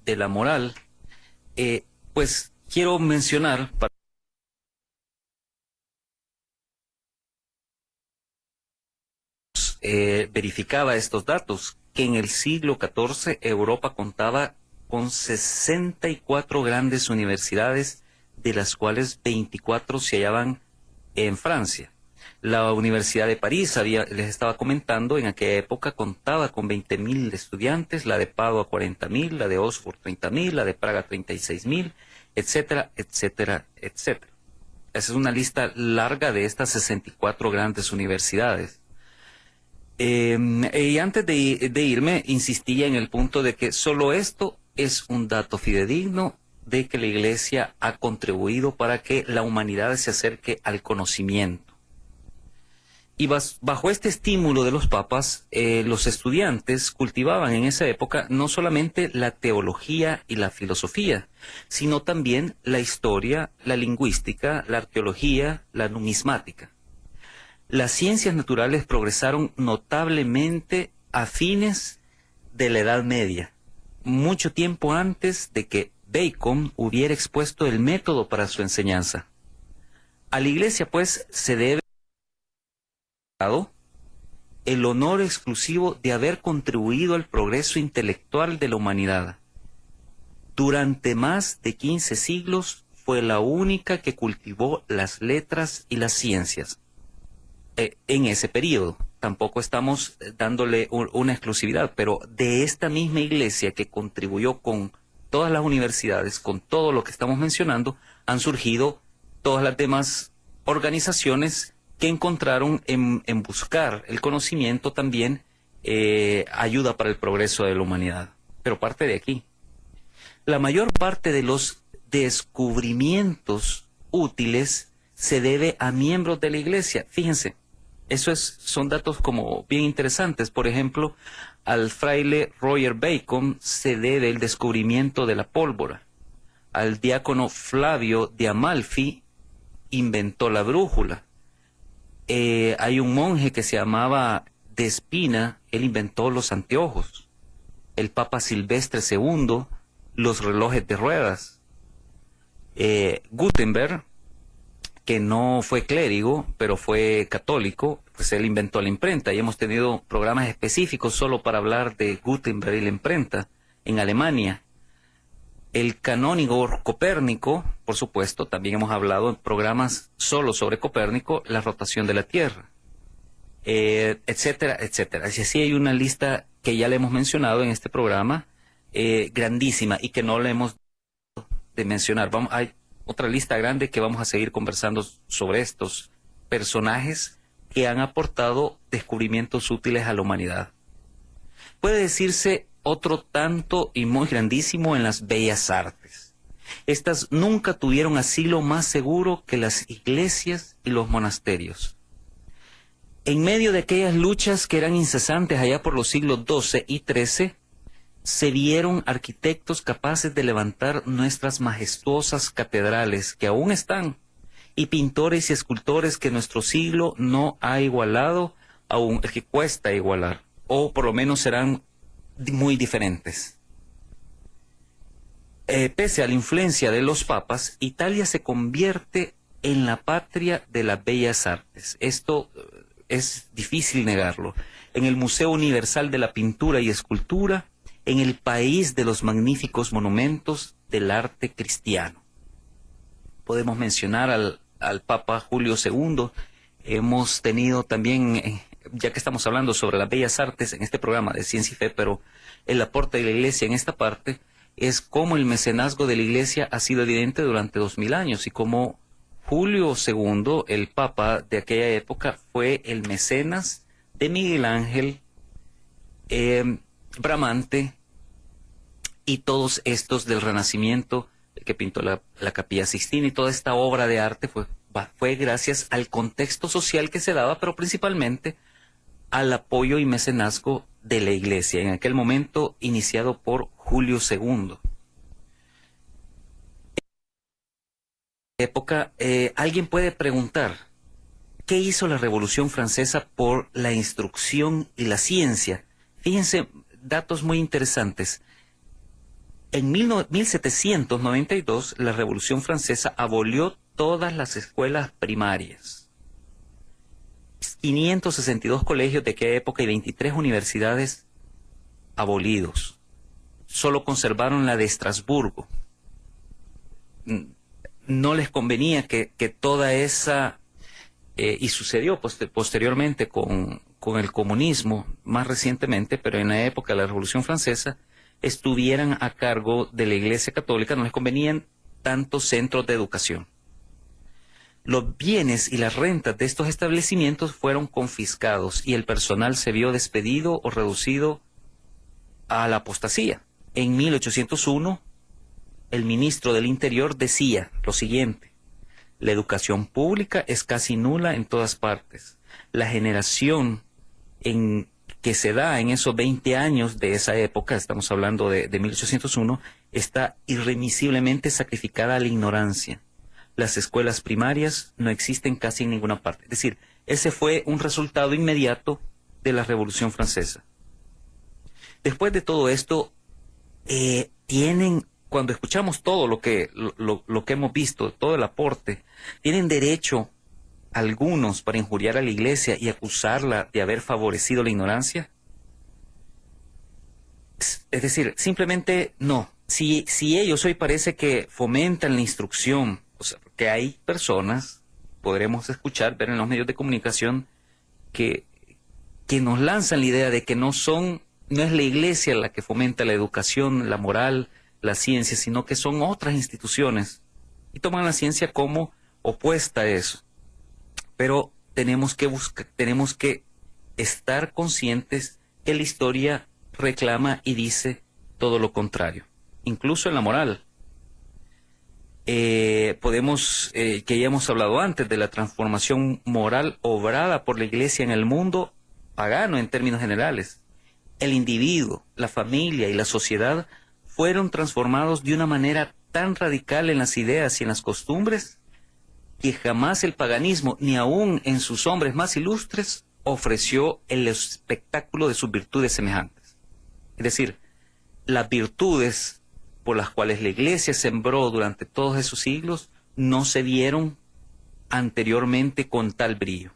de la moral, pues quiero mencionar, verificaba estos datos, que en el siglo XIV Europa contaba con 64 grandes universidades, de las cuales 24 se hallaban en Francia. La Universidad de París, les estaba comentando, en aquella época contaba con 20.000 estudiantes, la de Padua 40.000, la de Oxford 30.000, la de Praga 36.000, etcétera, etcétera, etcétera. Esa es una lista larga de estas 64 grandes universidades. Y antes de irme, insistía en el punto de que solo esto es un dato fidedigno de que la Iglesia ha contribuido para que la humanidad se acerque al conocimiento. Y bajo este estímulo de los papas, los estudiantes cultivaban en esa época no solamente la teología y la filosofía, sino también la historia, la lingüística, la arqueología, la numismática. Las ciencias naturales progresaron notablemente a fines de la Edad Media, mucho tiempo antes de que Bacon hubiera expuesto el método para su enseñanza. A la Iglesia, pues, se debe el honor exclusivo de haber contribuido al progreso intelectual de la humanidad. Durante más de 15 siglos fue la única que cultivó las letras y las ciencias. En ese periodo, tampoco estamos dándole una exclusividad, pero de esta misma Iglesia que contribuyó con todas las universidades, con todo lo que estamos mencionando, han surgido todas las demás organizaciones que encontraron en buscar el conocimiento también ayuda para el progreso de la humanidad. Pero parte de aquí. La mayor parte de los descubrimientos útiles se debe a miembros de la Iglesia. Fíjense, son datos como bien interesantes. Por ejemplo, al fraile Roger Bacon se debe el descubrimiento de la pólvora. Al diácono Flavio de Amalfi inventó la brújula. Hay un monje que se llamaba Despina, él inventó los anteojos. El Papa Silvestre II, los relojes de ruedas. Gutenberg, que no fue clérigo, pero fue católico, pues él inventó la imprenta, y hemos tenido programas específicos solo para hablar de Gutenberg y la imprenta en Alemania. El canónigo Copérnico, por supuesto, también hemos hablado en programas solo sobre Copérnico, la rotación de la Tierra, etcétera, etcétera. Así hay una lista que ya le hemos mencionado en este programa, grandísima, y que no le hemos de mencionar. Hay otra lista grande que vamos a seguir conversando sobre estos personajes que han aportado descubrimientos útiles a la humanidad. Puede decirse otro tanto y muy grandísimo en las bellas artes. Estas nunca tuvieron asilo más seguro que las iglesias y los monasterios. En medio de aquellas luchas que eran incesantes allá por los siglos XII y XIII, se vieron arquitectos capaces de levantar nuestras majestuosas catedrales, que aún están, y pintores y escultores que nuestro siglo no ha igualado, aún que cuesta igualar, o por lo menos serán muy diferentes. Pese a la influencia de los papas, Italia se convierte en la patria de las bellas artes. Esto es difícil negarlo. En el Museo Universal de la Pintura y Escultura, en el país de los magníficos monumentos del arte cristiano. Podemos mencionar al Papa Julio II. Hemos tenido también, ya que estamos hablando sobre las bellas artes en este programa de Ciencia y Fe, pero el aporte de la Iglesia en esta parte es cómo el mecenazgo de la Iglesia ha sido evidente durante 2000 años y cómo Julio II, el Papa de aquella época, fue el mecenas de Miguel Ángel, Bramante y todos estos del Renacimiento, el que pintó la Capilla Sixtina, y toda esta obra de arte fue gracias al contexto social que se daba, pero principalmente al apoyo y mecenazgo de la Iglesia, en aquel momento iniciado por Julio II. En época, alguien puede preguntar, ¿qué hizo la Revolución Francesa por la instrucción y la ciencia? Fíjense, datos muy interesantes. En 1792, la Revolución Francesa abolió todas las escuelas primarias. 562 colegios de aquella época y 23 universidades abolidos. Solo conservaron la de Estrasburgo. No les convenía que toda esa... y sucedió posteriormente con el comunismo, más recientemente, pero en la época de la Revolución Francesa, estuvieran a cargo de la Iglesia Católica, no les convenían tantos centros de educación. Los bienes y las rentas de estos establecimientos fueron confiscados y el personal se vio despedido o reducido a la apostasía. En 1801, el ministro del Interior decía lo siguiente: la educación pública es casi nula en todas partes. La generación que se da en esos 20 años de esa época, estamos hablando de 1801, está irremisiblemente sacrificada a la ignorancia. Las escuelas primarias no existen casi en ninguna parte. Es decir, ese fue un resultado inmediato de la Revolución Francesa. Después de todo esto, cuando escuchamos todo lo que hemos visto, todo el aporte, tienen derecho algunos para injuriar a la Iglesia y acusarla de haber favorecido la ignorancia. Es decir, simplemente no. Si ellos hoy parece que fomentan la instrucción, o sea, que hay personas, podremos escuchar, ver en los medios de comunicación, que nos lanzan la idea de que no es la Iglesia la que fomenta la educación, la moral, la ciencia, sino que son otras instituciones y toman la ciencia como opuesta a eso. Pero tenemos que estar conscientes que la historia reclama y dice todo lo contrario, incluso en la moral. Que ya hemos hablado antes de la transformación moral obrada por la Iglesia en el mundo pagano en términos generales. El individuo, la familia y la sociedad fueron transformados de una manera tan radical en las ideas y en las costumbres que jamás el paganismo, ni aun en sus hombres más ilustres, ofreció el espectáculo de sus virtudes semejantes. Es decir, las virtudes por las cuales la Iglesia sembró durante todos esos siglos no se vieron anteriormente con tal brillo.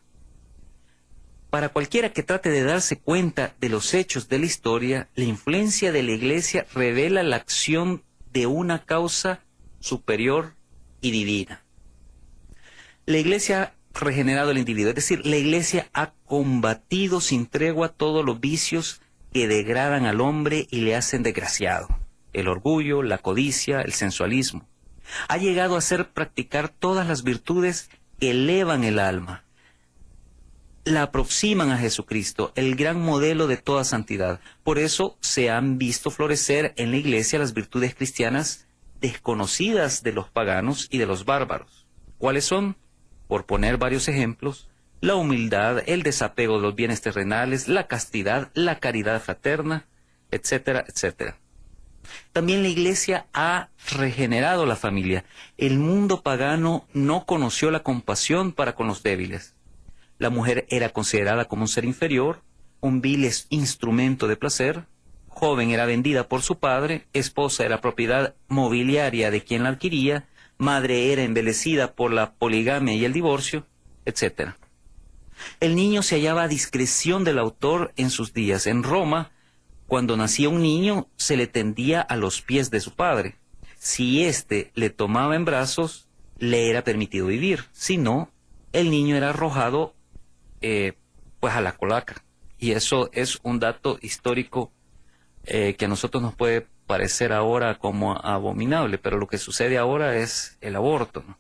Para cualquiera que trate de darse cuenta de los hechos de la historia, la influencia de la Iglesia revela la acción de una causa superior y divina. La Iglesia ha regenerado al individuo, es decir, la Iglesia ha combatido sin tregua todos los vicios que degradan al hombre y le hacen desgraciado. El orgullo, la codicia, el sensualismo. Ha llegado a hacer practicar todas las virtudes que elevan el alma. La aproximan a Jesucristo, el gran modelo de toda santidad. Por eso se han visto florecer en la Iglesia las virtudes cristianas desconocidas de los paganos y de los bárbaros. ¿Cuáles son? Por poner varios ejemplos: la humildad, el desapego de los bienes terrenales, la castidad, la caridad fraterna, etcétera, etcétera. También la Iglesia ha regenerado la familia. El mundo pagano no conoció la compasión para con los débiles. La mujer era considerada como un ser inferior, un vil instrumento de placer, joven era vendida por su padre, esposa era propiedad mobiliaria de quien la adquiría, madre era envilecida por la poligamia y el divorcio, etc. El niño se hallaba a discreción del autor en sus días. En Roma, cuando nacía un niño, se le tendía a los pies de su padre. Si éste le tomaba en brazos, le era permitido vivir. Si no, el niño era arrojado pues a la cloaca. Y eso es un dato histórico que a nosotros nos puede parecer ahora como abominable, pero lo que sucede ahora es el aborto, ¿no?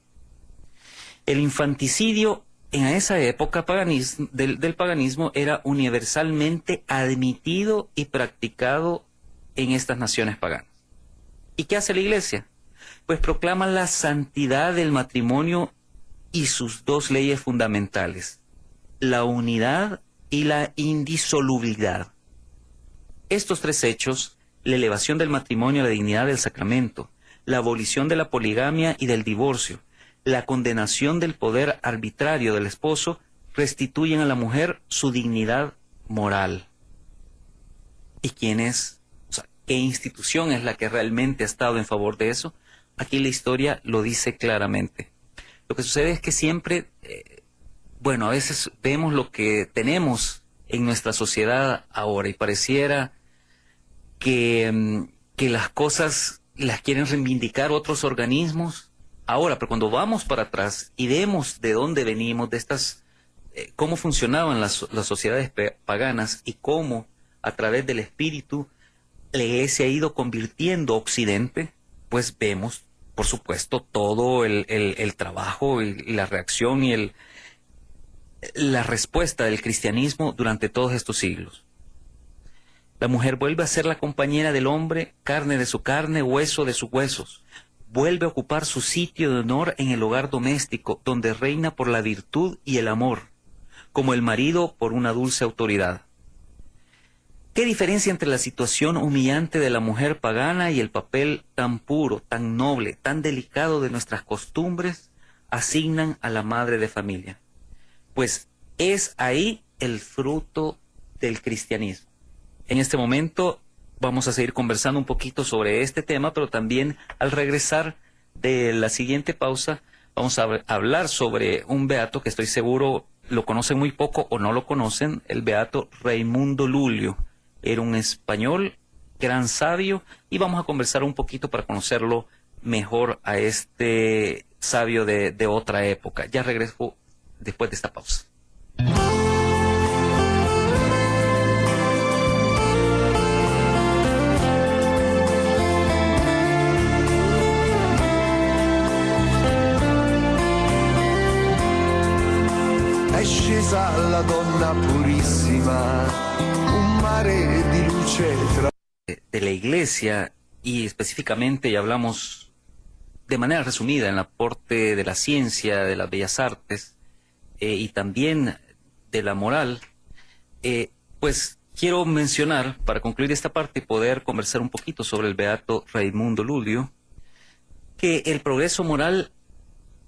El infanticidio en esa época del paganismo era universalmente admitido y practicado en estas naciones paganas. ¿Y qué hace la Iglesia? Pues proclama la santidad del matrimonio y sus dos leyes fundamentales: la unidad y la indisolubilidad. Estos tres hechos, la elevación del matrimonio a la dignidad del sacramento, la abolición de la poligamia y del divorcio, la condenación del poder arbitrario del esposo, restituyen a la mujer su dignidad moral. ¿Y quién es? O sea, qué institución es la que realmente ha estado en favor de eso. Aquí la historia lo dice claramente. Lo que sucede es que siempre, bueno, a veces vemos lo que tenemos en nuestra sociedad ahora y pareciera que las cosas las quieren reivindicar otros organismos ahora, pero cuando vamos para atrás y vemos de dónde venimos, de estas, cómo funcionaban las sociedades paganas y cómo a través del espíritu la iglesia ha ido convirtiendo Occidente, pues vemos, por supuesto, todo el trabajo y la reacción y la respuesta del cristianismo durante todos estos siglos. La mujer vuelve a ser la compañera del hombre, carne de su carne, hueso de sus huesos. Vuelve a ocupar su sitio de honor en el hogar doméstico, donde reina por la virtud y el amor, como el marido por una dulce autoridad. ¿Qué diferencia entre la situación humillante de la mujer pagana y el papel tan puro, tan noble, tan delicado de nuestras costumbres asignan a la madre de familia? Pues es ahí el fruto del cristianismo. En este momento vamos a seguir conversando un poquito sobre este tema, pero también al regresar de la siguiente pausa vamos a hablar sobre un beato que estoy seguro lo conocen muy poco o no lo conocen, el beato Raimundo Lulio. Era un español, gran sabio, y vamos a conversar un poquito para conocerlo mejor a este sabio de otra época. Ya regreso después de esta pausa. È scesa la donna purissima, un mare di luce tra... De la iglesia y específicamente, y hablamos de manera resumida en el aporte de la ciencia, de las bellas artes y también de la moral, pues quiero mencionar, para concluir esta parte y poder conversar un poquito sobre el beato Raimundo Lulio, que el progreso moral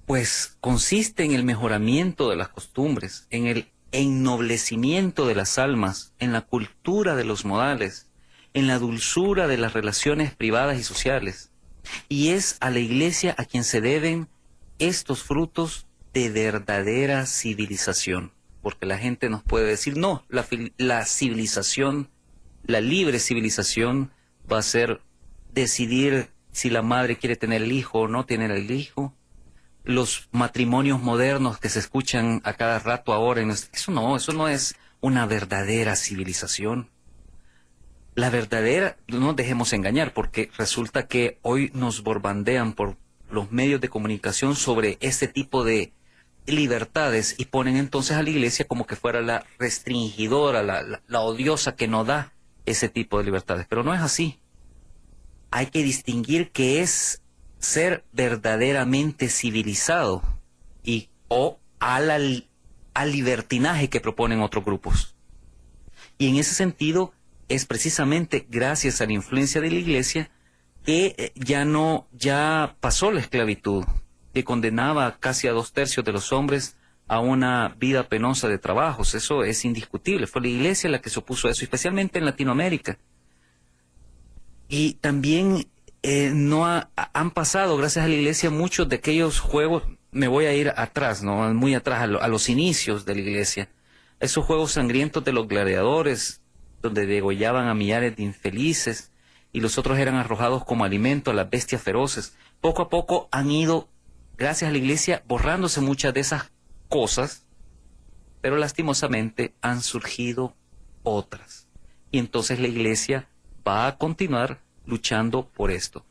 pues consiste en el mejoramiento de las costumbres, en el ennoblecimiento de las almas, en la cultura de los modales, en la dulzura de las relaciones privadas y sociales. Y es a la iglesia a quien se deben estos frutos de verdadera civilización. Porque la gente nos puede decir, no, la civilización, la libre civilización va a ser decidir si la madre quiere tener el hijo o no tener el hijo. Los matrimonios modernos que se escuchan a cada rato ahora, eso no es una verdadera civilización. La verdadera, no nos dejemos engañar, porque resulta que hoy nos bombardean por los medios de comunicación sobre este tipo de libertades y ponen entonces a la iglesia como que fuera la restringidora, la odiosa que no da ese tipo de libertades. Pero no es así. Hay que distinguir qué es ser verdaderamente civilizado o al libertinaje que proponen otros grupos. Y en ese sentido es precisamente gracias a la influencia de la iglesia que ya pasó la esclavitud, que condenaba casi a 2/3 de los hombres a una vida penosa de trabajos. Eso es indiscutible. Fue la iglesia la que se opuso a eso, especialmente en Latinoamérica. Y también han pasado, gracias a la iglesia, muchos de aquellos juegos, me voy a ir atrás, ¿no? Muy atrás, a los inicios de la iglesia. Esos juegos sangrientos de los gladiadores, donde degollaban a millares de infelices, y los otros eran arrojados como alimento a las bestias feroces. Poco a poco han ido, gracias a la iglesia, borrándose muchas de esas cosas, pero lastimosamente han surgido otras. Y entonces la iglesia va a continuar luchando por esto.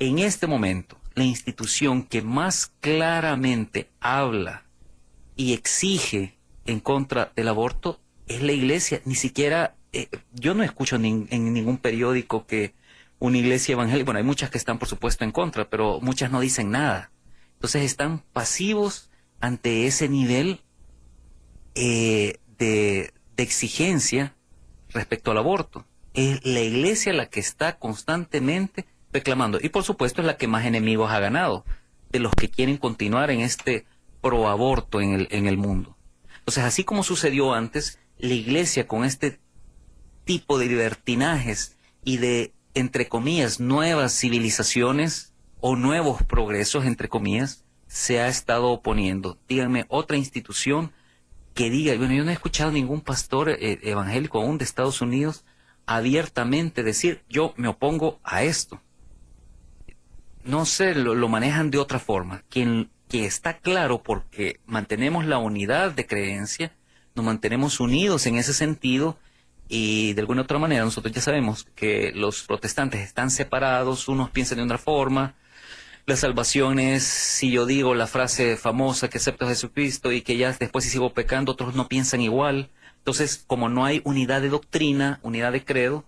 En este momento, la institución que más claramente habla y exige en contra del aborto es la iglesia. Ni siquiera, yo no escucho en ningún periódico que una iglesia evangélica, bueno, hay muchas que están por supuesto en contra, pero muchas no dicen nada. Entonces están pasivos ante ese nivel de exigencia respecto al aborto. Es la iglesia la que está constantemente reclamando. Y por supuesto es la que más enemigos ha ganado, de los que quieren continuar en este proaborto en el mundo. Entonces, así como sucedió antes, la iglesia con este tipo de libertinajes y de entre comillas, nuevas civilizaciones o nuevos progresos, entre comillas, se ha estado oponiendo. Díganme otra institución que diga, bueno, yo no he escuchado ningún pastor evangélico aún de Estados Unidos abiertamente decir, yo me opongo a esto. No sé, lo manejan de otra forma. Que está claro, porque mantenemos la unidad de creencia, nos mantenemos unidos en ese sentido, y de alguna otra manera nosotros ya sabemos que los protestantes están separados, unos piensan de otra forma. La salvación es, si yo digo la frase famosa que acepto a Jesucristo y que ya después si sigo pecando, otros no piensan igual. Entonces, como no hay unidad de doctrina, unidad de credo,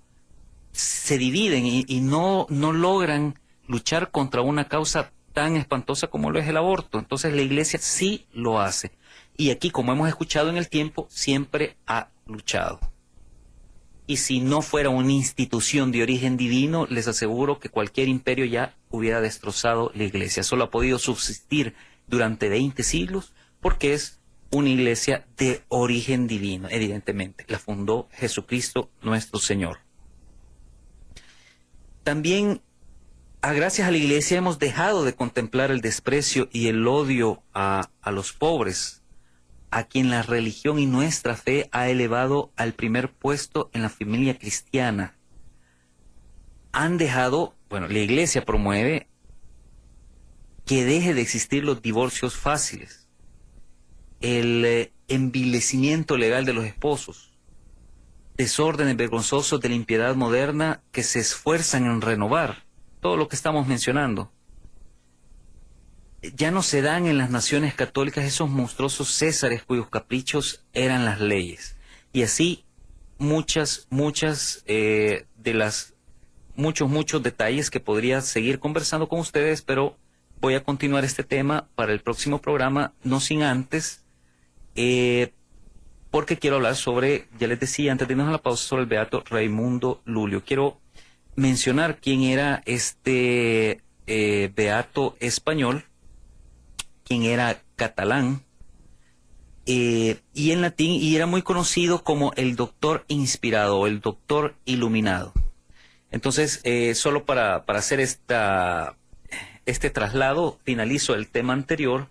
se dividen y no logran luchar contra una causa tan espantosa como lo es el aborto. Entonces la Iglesia sí lo hace. Y aquí, como hemos escuchado en el tiempo, siempre ha luchado. Y si no fuera una institución de origen divino, les aseguro que cualquier imperio ya hubiera destrozado la Iglesia. Solo ha podido subsistir durante 20 siglos porque es una iglesia de origen divino, evidentemente. La fundó Jesucristo nuestro Señor. También, gracias a la Iglesia, hemos dejado de contemplar el desprecio y el odio a los pobres, a quien la religión y nuestra fe ha elevado al primer puesto en la familia cristiana. Han dejado, bueno, la Iglesia promueve que deje de existir los divorcios fáciles, el envilecimiento legal de los esposos, desórdenes vergonzosos de la impiedad moderna que se esfuerzan en renovar, todo lo que estamos mencionando. Ya no se dan en las naciones católicas esos monstruosos césares cuyos caprichos eran las leyes. Y así muchos detalles que podría seguir conversando con ustedes, pero voy a continuar este tema para el próximo programa, no sin antes, porque quiero hablar sobre, ya les decía antes de irnos a la pausa, sobre el beato Raimundo Lulio. Quiero mencionar quién era este beato español, quien era catalán, y en latín, y era muy conocido como el doctor inspirado o el doctor iluminado. Entonces, solo para hacer este traslado, finalizo el tema anterior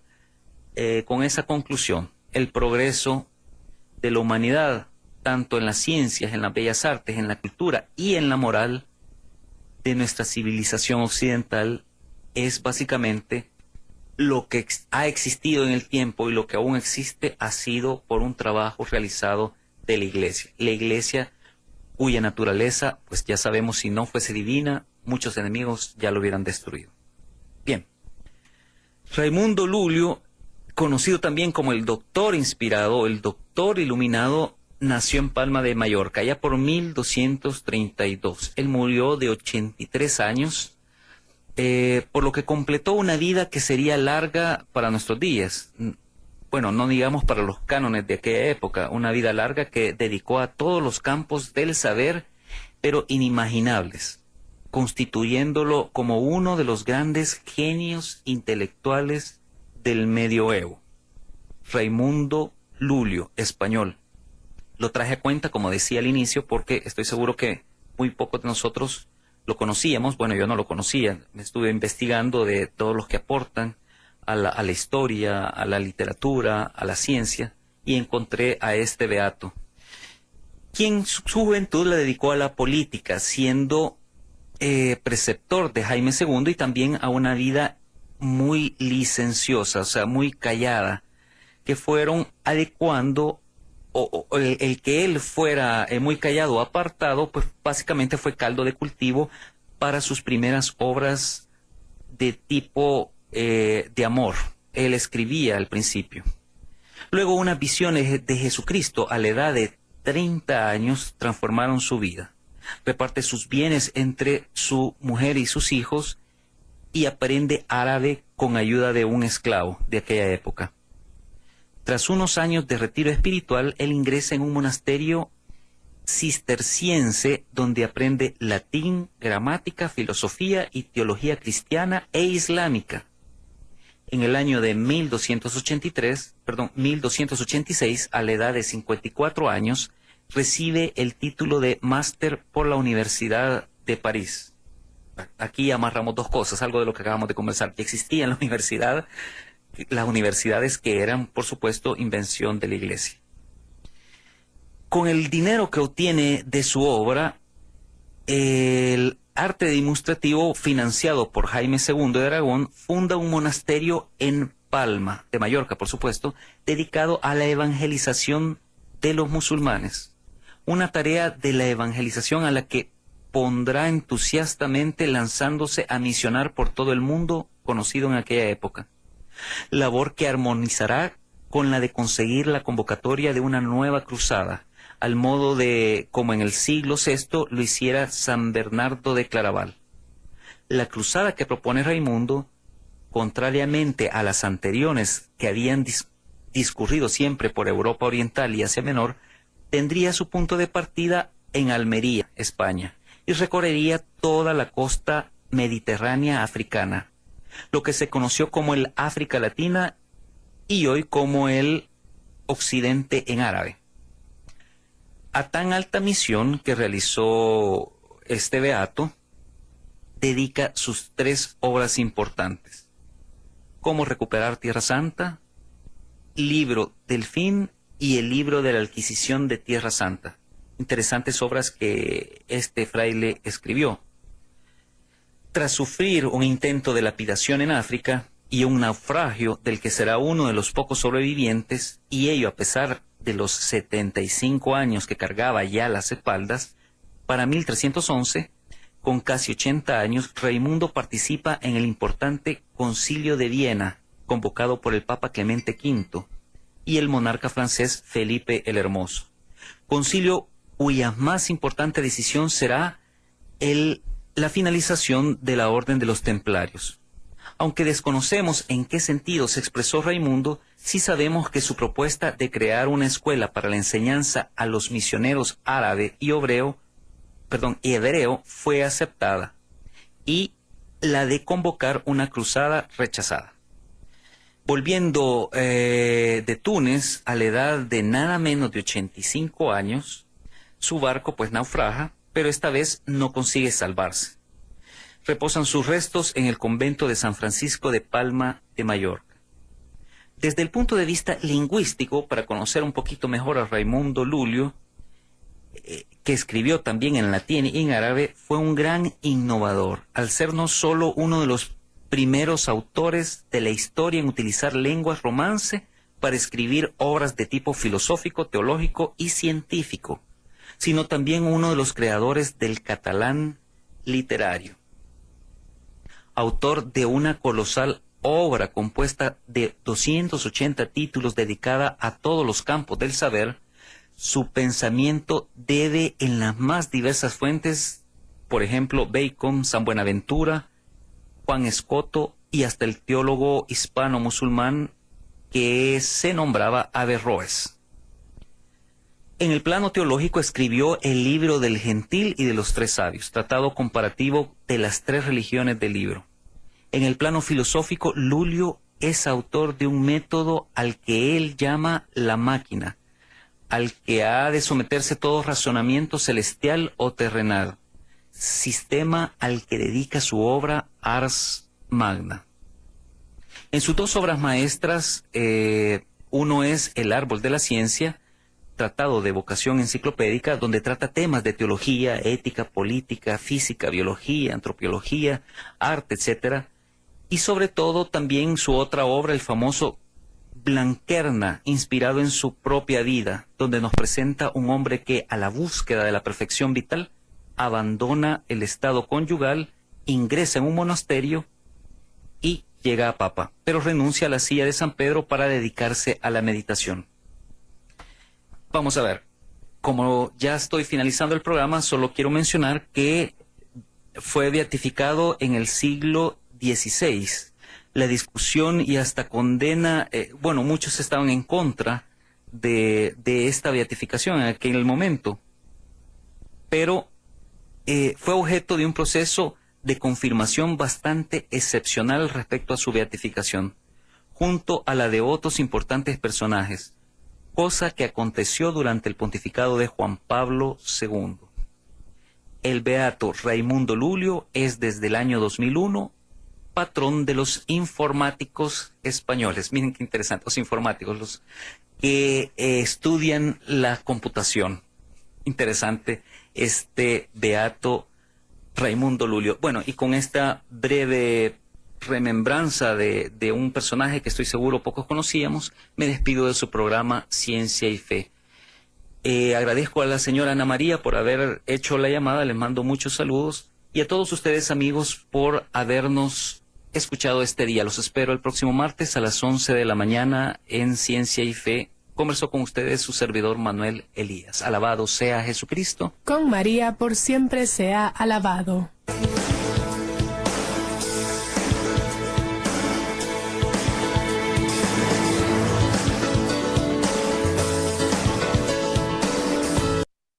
con esa conclusión. El progreso de la humanidad, tanto en las ciencias, en las bellas artes, en la cultura y en la moral de nuestra civilización occidental, es básicamente lo que ha existido en el tiempo, y lo que aún existe ha sido por un trabajo realizado de la Iglesia. La Iglesia, cuya naturaleza, pues ya sabemos, si no fuese divina, muchos enemigos ya lo hubieran destruido. Bien, Raimundo Lulio, conocido también como el doctor inspirado, el doctor iluminado, nació en Palma de Mallorca, allá por 1232. Él murió de 83 años, por lo que completó una vida que sería larga para nuestros días. Bueno, no digamos para los cánones de aquella época, una vida larga que dedicó a todos los campos del saber, pero inimaginables, constituyéndolo como uno de los grandes genios intelectuales del medioevo. Raimundo Lulio, español. Lo traje a cuenta, como decía al inicio, porque estoy seguro que muy pocos de nosotros lo conocíamos. Bueno, yo no lo conocía, me estuve investigando de todos los que aportan a la historia, a la literatura, a la ciencia, y encontré a este beato, quien su juventud la dedicó a la política, siendo preceptor de Jaime II, y también a una vida muy licenciosa, o sea, muy callada, que fueron adecuando, el que él fuera muy callado o apartado, pues básicamente fue caldo de cultivo para sus primeras obras de tipo de amor. Él escribía al principio. Luego unas visiones de Jesucristo a la edad de 30 años transformaron su vida. Reparte sus bienes entre su mujer y sus hijos y aprende árabe con ayuda de un esclavo de aquella época. Tras unos años de retiro espiritual, él ingresa en un monasterio cisterciense donde aprende latín, gramática, filosofía y teología cristiana e islámica. En el año de 1286, a la edad de 54 años, recibe el título de máster por la Universidad de París. Aquí amarramos dos cosas, algo de lo que acabamos de conversar, que existía en la universidad, las universidades que eran, por supuesto, invención de la Iglesia. Con el dinero que obtiene de su obra, el arte demostrativo, financiado por Jaime II de Aragón, funda un monasterio en Palma, de Mallorca, por supuesto, dedicado a la evangelización de los musulmanes. Una tarea de la evangelización a la que pondrá entusiastamente lanzándose a misionar por todo el mundo conocido en aquella época. Labor que armonizará con la de conseguir la convocatoria de una nueva cruzada, al modo de como en el siglo VI lo hiciera San Bernardo de Claraval. La cruzada que propone Raimundo, contrariamente a las anteriores que habían discurrido siempre por Europa Oriental y Asia Menor, tendría su punto de partida en Almería, España, y recorrería toda la costa mediterránea africana, lo que se conoció como el África Latina y hoy como el Occidente en árabe. A tan alta misión que realizó este beato, dedica sus 3 obras importantes: Cómo recuperar Tierra Santa, Libro del Fin y el Libro de la Adquisición de Tierra Santa. Interesantes obras que este fraile escribió. Tras sufrir un intento de lapidación en África y un naufragio del que será uno de los pocos sobrevivientes, y ello a pesar de los 75 años que cargaba ya las espaldas, para 1311, con casi 80 años, Raimundo participa en el importante Concilio de Viena, convocado por el Papa Clemente V y el monarca francés Felipe el Hermoso. Concilio cuya más importante decisión será la finalización de la Orden de los Templarios. Aunque desconocemos en qué sentido se expresó Raimundo, sí sabemos que su propuesta de crear una escuela para la enseñanza a los misioneros árabe y hebreo fue aceptada, y la de convocar una cruzada rechazada. Volviendo de Túnez a la edad de nada menos de 85 años, su barco pues naufraga, pero esta vez no consigue salvarse. Reposan sus restos en el convento de San Francisco de Palma de Mallorca. Desde el punto de vista lingüístico, para conocer un poquito mejor a Raimundo Lulio, que escribió también en latín y en árabe, fue un gran innovador, al ser no solo uno de los primeros autores de la historia en utilizar lenguas romance para escribir obras de tipo filosófico, teológico y científico, sino también uno de los creadores del catalán literario. Autor de una colosal obra compuesta de 280 títulos dedicada a todos los campos del saber, su pensamiento debe en las más diversas fuentes, por ejemplo, Bacon, San Buenaventura, Juan Escoto y hasta el teólogo hispano-musulmán que se nombraba Averroes. En el plano teológico escribió el Libro del Gentil y de los Tres Sabios, tratado comparativo de las 3 religiones del libro. En el plano filosófico, Lulio es autor de un método al que él llama la máquina, al que ha de someterse todo razonamiento celestial o terrenal, sistema al que dedica su obra Ars Magna. En sus 2 obras maestras, uno es El Árbol de la Ciencia, tratado de vocación enciclopédica, donde trata temas de teología, ética, política, física, biología, antropología, arte, etc. Y sobre todo también su otra obra, el famoso Blanquerna, inspirado en su propia vida, donde nos presenta un hombre que, a la búsqueda de la perfección vital, abandona el estado conyugal, ingresa en un monasterio y llega a papa, pero renuncia a la silla de San Pedro para dedicarse a la meditación. Vamos a ver, como ya estoy finalizando el programa, solo quiero mencionar que fue beatificado en el siglo XVI. La discusión y hasta condena, muchos estaban en contra de esta beatificación en aquel momento, pero fue objeto de un proceso de confirmación bastante excepcional respecto a su beatificación, junto a la de otros importantes personajes, cosa que aconteció durante el pontificado de Juan Pablo II. el beato Raimundo Lulio es desde el año 2001 patrón de los informáticos españoles. Miren qué interesante, los informáticos, los que estudian la computación. Interesante este beato Raimundo Lulio. Bueno, y con esta breve remembranza de un personaje que estoy seguro pocos conocíamos, me despido de su programa Ciencia y Fe. Agradezco a la señora Ana María por haber hecho la llamada, les mando muchos saludos, y a todos ustedes, amigos, por habernos escuchado este día. Los espero el próximo martes a las 11 de la mañana en Ciencia y Fe. Conversó con ustedes su servidor Manuel Elías. Alabado sea Jesucristo. Con María por siempre sea alabado.